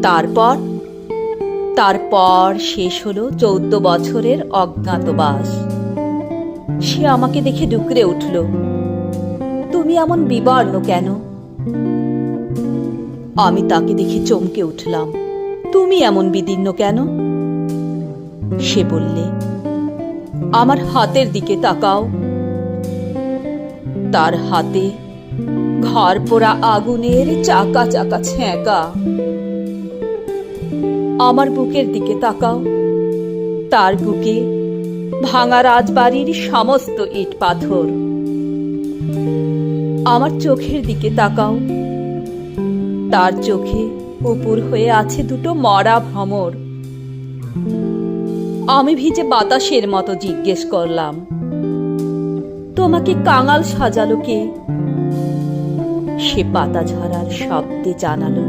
তারপর তারপর শেষ হলো 14 বছরের অজ্ঞাতবাস। সে আমাকে দেখে ডুকরে উঠল, তুমি এমন বিবর্ণ কেন? আমি তাকে দেখে চমকে উঠলাম, তুমি এমন বিদীর্ণ কেন? সে বললে, আমার হাতের দিকে তাকাও। তার হাতে ঘর পোড়া আগুনের চাকা চাকা ছ্যাঁকা। আমার বুকের দিকে তাকাও, তার বুকে ভাঙা রাজবাড়ির সমস্ত ইট পাথর। আমার চোখের দিকে তাকাও, তার চোখে উপুর হয়ে আছে দুটো মরা ভ্রমর। আমি ভিজে বাতাসের মতো জিজ্ঞেস করলাম, তোমাকে কাঙাল সাজালো কে? সে পাতা ঝরার শব্দে জানালো,